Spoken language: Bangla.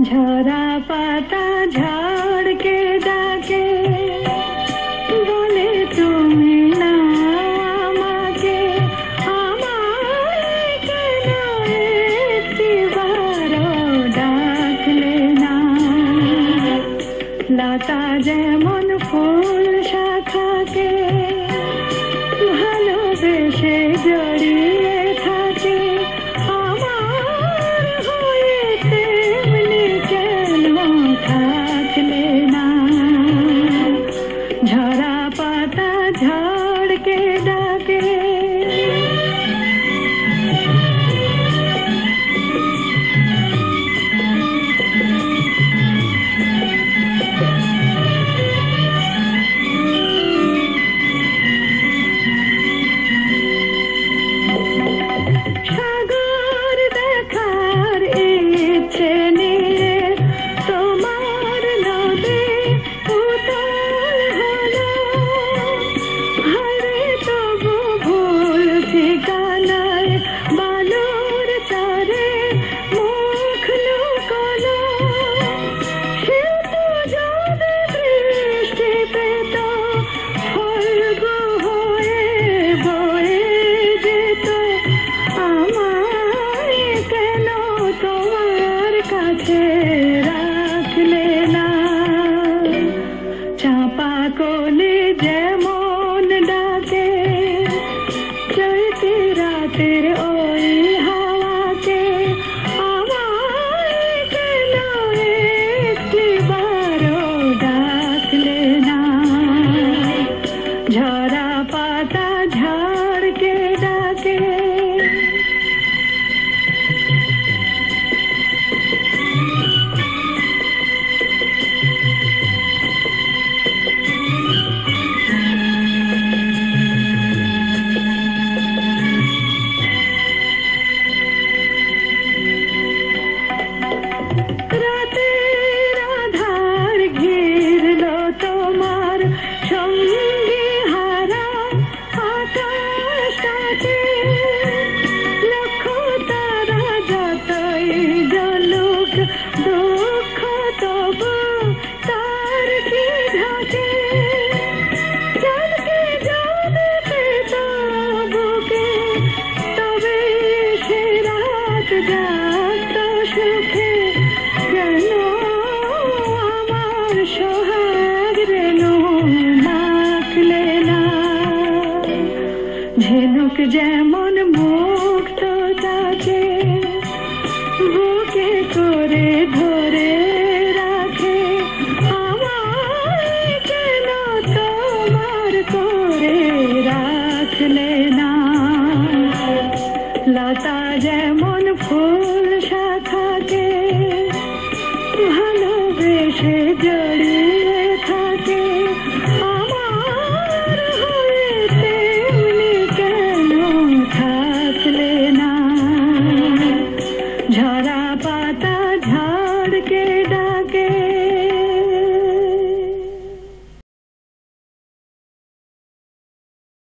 ঝরা পাতা ঝড়কে ডাকে, বলে তুমি না আমাকে, আমায় কেন একটিবারও ডাকলে না। লতা যেমন ফুল শাখাকে ভালোবেসে জড়িয়ে থাকে, আমার হয়ে তেমনি কেন থাকলে না। ঝরা পাতা ঝড়কে ডাকে। সাগর দেখার ইচ্ছে নিয়ে তোমার নদী উতল হলো, হারে তবু ভুল ঠিকানায় বালুর চরে মুখ লুকোলো। সে তো যদি বৃষ্টি পেত, ফল্গু হয়ে বয়ে যেত, আমায় কেন তোমার কাছে রাখলে না। চাপা কোলে যেমন ডাকে চৈতি রাতের ওই হাওয়াকে, আমায় কেন একটিবারও ডাকলে না। ঝরা পাতা ঝড়কে ডাকে। রাতের আধার ঘিরলো তোমার সঙ্গী হারা আকাশটাকে, লক্ষ তারা যতই জ্বলুক দুঃখ তবু তার কি ঢাকে। চাঁদকে যদি পেত বুকে, তবে সে রাত জাগত সুখে, কেন আমার সোহাগ রেণু মাখলে না। ঝিনুক যেমন মুক্ত তাকে বুকে করে ধরে রাখে, আমায় কেন তোমার করে রাখলে না। লতা যেমন ফুল শাখাকে ভালোবেসে জড়িয়ে থাকে, আমার হয়ে তেমনি কেন থাকলে না। ঝরা